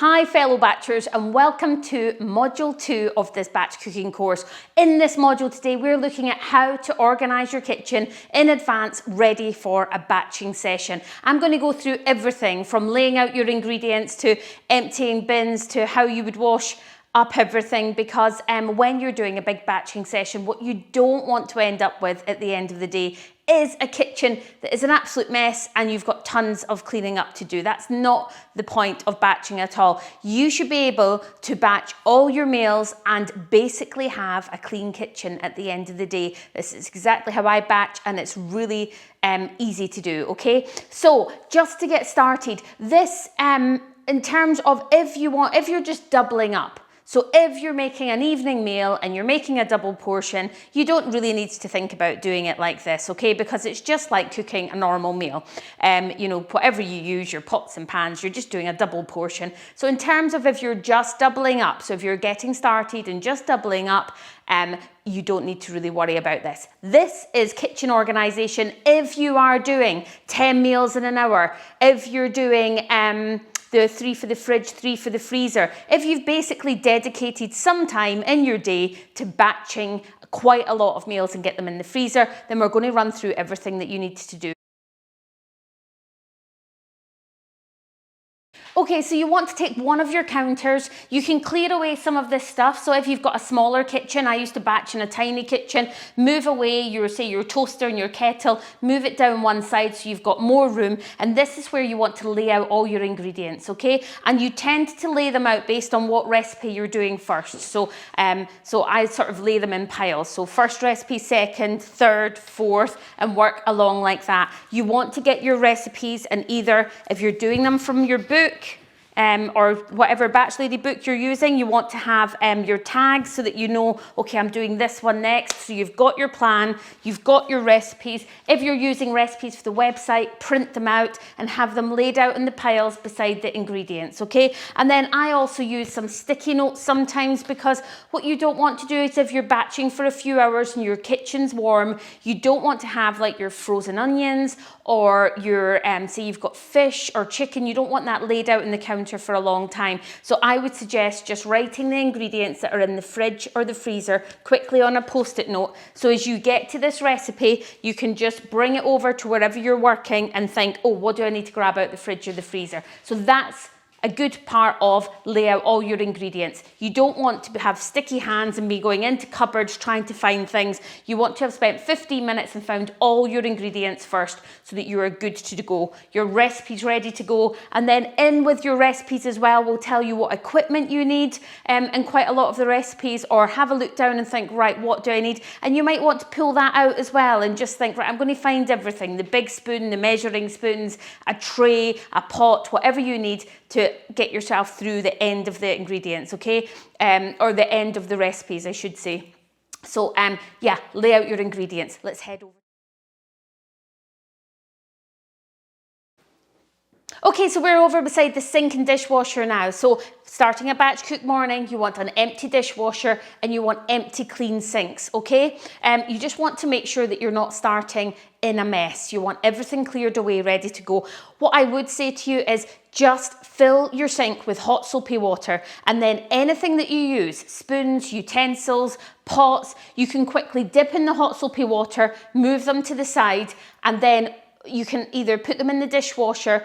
Hi fellow batchers, and welcome to module 2 of this batch cooking course. In this module today we're looking at how to organise your kitchen in advance, ready for a batching session. I'm going to go through everything from laying out your ingredients to emptying bins to how you would wash up everything, because when you're doing a big batching session, what you don't want to end up with at the end of the day is a kitchen that is an absolute mess and you've got tons of cleaning up to do. That's not the point of batching at all. You should be able to batch all your meals and basically have a clean kitchen at the end of the day. This is exactly how I batch, and it's really easy to do, okay? So just to get started, this in terms of if you're just doubling up. So if you're making an evening meal and you're making a double portion, you don't really need to think about doing it like this, okay? Because it's just like cooking a normal meal. You know, whatever you use, your pots and pans, you're just doing a double portion. So in terms of if you're just doubling up, so if you're getting started and just doubling up, you don't need to really worry about this. This is kitchen organisation if you are doing 10 meals in an hour, if you're doing the 3 for the fridge, 3 for the freezer. If you've basically dedicated some time in your day to batching quite a lot of meals and get them in the freezer, then we're going to run through everything that you need to do. Okay, so you want to take one of your counters. You can clear away some of this stuff. So if you've got a smaller kitchen, I used to batch in a tiny kitchen, move away your toaster and your kettle, move it down one side so you've got more room. And this is where you want to lay out all your ingredients, okay? And you tend to lay them out based on what recipe you're doing first. So I sort of lay them in piles. So first recipe, second, third, fourth, and work along like that. You want to get your recipes, and either if you're doing them from your book, or whatever batch lady book you're using, you want to have your tags so that you know, okay, I'm doing this one next. So you've got your plan, you've got your recipes. If you're using recipes for the website, print them out and have them laid out in the piles beside the ingredients, okay? And then I also use some sticky notes sometimes, because what you don't want to do is if you're batching for a few hours and your kitchen's warm, you don't want to have like your frozen onions or your, say you've got fish or chicken, you don't want that laid out in the counter for a long time. So I would suggest just writing the ingredients that are in the fridge or the freezer quickly on a post-it note. So as you get to this recipe, you can just bring it over to wherever you're working and think, oh, what do I need to grab out the fridge or the freezer? So that's a good part of lay out all your ingredients. You don't want to have sticky hands and be going into cupboards trying to find things. You want to have spent 15 minutes and found all your ingredients first so that you are good to go. Your recipe's ready to go. And then in with your recipes as well, we'll tell you what equipment you need in quite a lot of the recipes, or have a look down and think, right, what do I need? And you might want to pull that out as well and just think, right, I'm going to find everything. The big spoon, the measuring spoons, a tray, a pot, whatever you need to get yourself through the end of the ingredients, okay? Or the end of the recipes, I should say. So yeah, lay out your ingredients. Let's head over. Okay, so we're over beside the sink and dishwasher now. So starting a batch cook morning, you want an empty dishwasher and you want empty clean sinks, okay? You just want to make sure that you're not starting in a mess. You want everything cleared away, ready to go. What I would say to you is just fill your sink with hot soapy water, and then anything that you use, spoons, utensils, pots, you can quickly dip in the hot soapy water, move them to the side, and then you can either put them in the dishwasher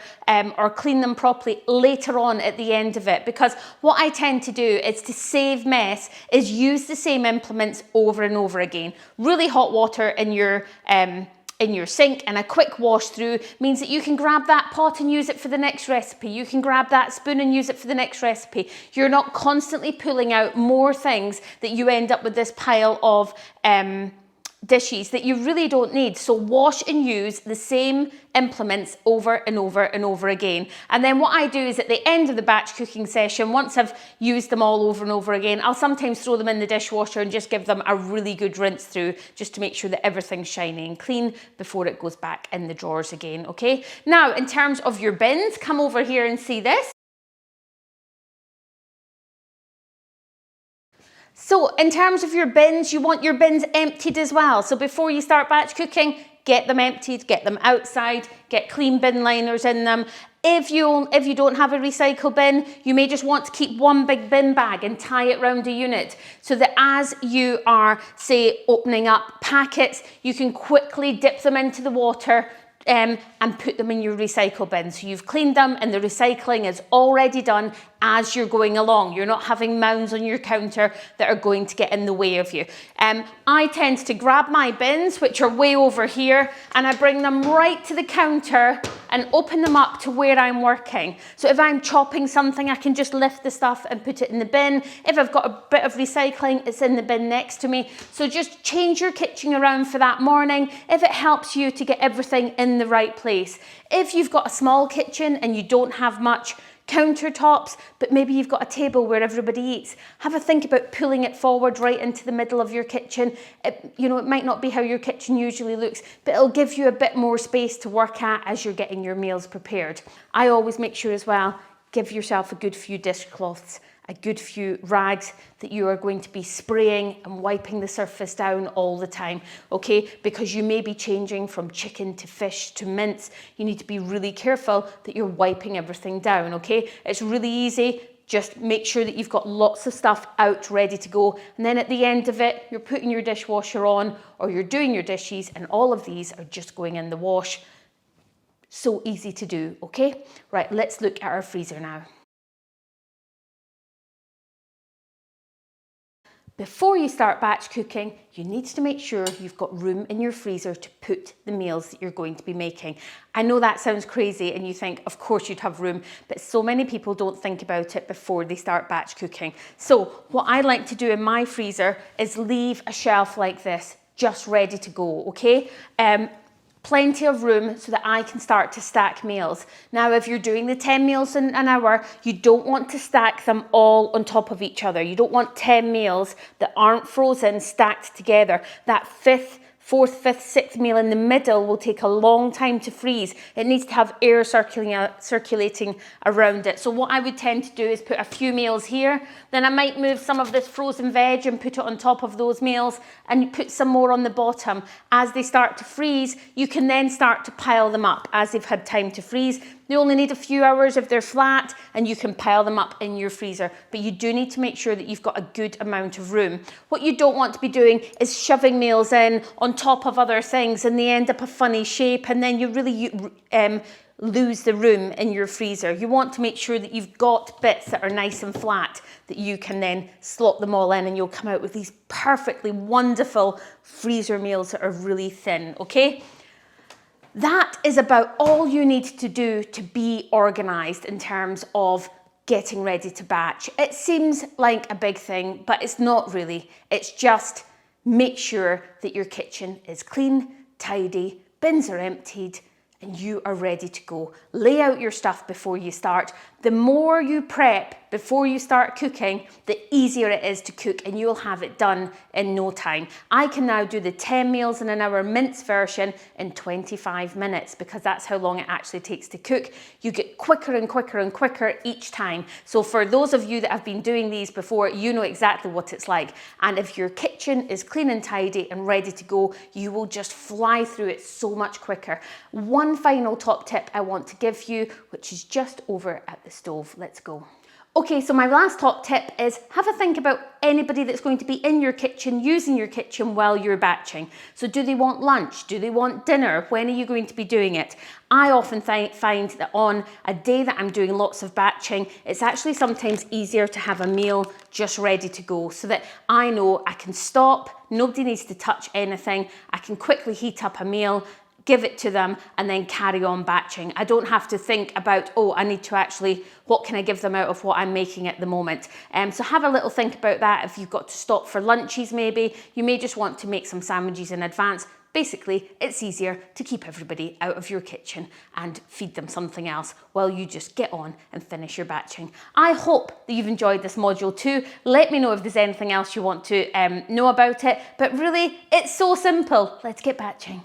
or clean them properly later on at the end of it. Because what I tend to do is, to save mess, is use the same implements over and over again. Really hot water in your sink and a quick wash through means that you can grab that pot and use it for the next recipe. You can grab that spoon and use it for the next recipe. You're not constantly pulling out more things that you end up with this pile of dishes that you really don't need. So wash and use the same implements over and over and over again. And then what I do is at the end of the batch cooking session, once I've used them all over and over again, I'll sometimes throw them in the dishwasher and just give them a really good rinse through, just to make sure that everything's shiny and clean before it goes back in the drawers again, okay? Now, in terms of your bins, come over here and see this. So in terms of your bins, you want your bins emptied as well. So before you start batch cooking, get them emptied, get them outside, get clean bin liners in them. If you don't have a recycle bin, you may just want to keep one big bin bag and tie it around a unit so that as you are, say, opening up packets, you can quickly dip them into the water and put them in your recycle bin. So you've cleaned them and the recycling is already done as you're going along. You're not having mounds on your counter that are going to get in the way of you. I tend to grab my bins, which are way over here, and I bring them right to the counter and open them up to where I'm working. So if I'm chopping something, I can just lift the stuff and put it in the bin. If I've got a bit of recycling, it's in the bin next to me. So just change your kitchen around for that morning if it helps you to get everything in the right place. If you've got a small kitchen and you don't have much countertops, but maybe you've got a table where everybody eats, have a think about pulling it forward right into the middle of your kitchen. It might not be how your kitchen usually looks, but it'll give you a bit more space to work at as you're getting your meals prepared. I always make sure as well, give yourself a good few dishcloths, a good few rags that you are going to be spraying and wiping the surface down all the time, okay? Because you may be changing from chicken to fish to mince. You need to be really careful that you're wiping everything down, okay? It's really easy. Just make sure that you've got lots of stuff out ready to go. And then at the end of it, you're putting your dishwasher on or you're doing your dishes and all of these are just going in the wash. So easy to do, okay? Right, let's look at our freezer now. Before you start batch cooking, you need to make sure you've got room in your freezer to put the meals that you're going to be making. I know that sounds crazy and you think, of course you'd have room, but so many people don't think about it before they start batch cooking. So what I like to do in my freezer is leave a shelf like this, just ready to go, okay? Plenty of room so that I can start to stack meals. Now, if you're doing the 10 meals in an hour, you don't want to stack them all on top of each other. You don't want 10 meals that aren't frozen stacked together. That fourth, fifth, sixth meal in the middle will take a long time to freeze. It needs to have air circulating around it. So what I would tend to do is put a few meals here, then I might move some of this frozen veg and put it on top of those meals and put some more on the bottom. As they start to freeze, you can then start to pile them up as they've had time to freeze. They only need a few hours if they're flat and you can pile them up in your freezer, but you do need to make sure that you've got a good amount of room. What you don't want to be doing is shoving meals in on top of other things and they end up a funny shape and then you really lose the room in your freezer. You want to make sure that you've got bits that are nice and flat that you can then slot them all in and you'll come out with these perfectly wonderful freezer meals that are really thin, okay? That is about all you need to do to be organised in terms of getting ready to batch. It seems like a big thing, but it's not really. It's just make sure that your kitchen is clean, tidy, bins are emptied, and you are ready to go. Lay out your stuff before you start. The more you prep before you start cooking, the easier it is to cook and you'll have it done in no time. I can now do the 10 meals in an hour mince version in 25 minutes because that's how long it actually takes to cook. You get quicker and quicker and quicker each time. So for those of you that have been doing these before, you know exactly what it's like. And if your kitchen is clean and tidy and ready to go, you will just fly through it so much quicker. One final top tip I want to give you, which is just over at the stove. Let's go. Okay, so my last top tip is have a think about anybody that's going to be in your kitchen, using your kitchen while you're batching. So do they want lunch? Do they want dinner? When are you going to be doing it? I often find that on a day that I'm doing lots of batching, it's actually sometimes easier to have a meal just ready to go so that I know I can stop, nobody needs to touch anything, I can quickly heat up a meal, give it to them and then carry on batching. I don't have to think about, oh, I need to actually, what can I give them out of what I'm making at the moment? So have a little think about that. If you've got to stop for lunches maybe, you may just want to make some sandwiches in advance. Basically, it's easier to keep everybody out of your kitchen and feed them something else while you just get on and finish your batching. I hope that you've enjoyed this module too. Let me know if there's anything else you want to know about it. But really, it's so simple. Let's get batching.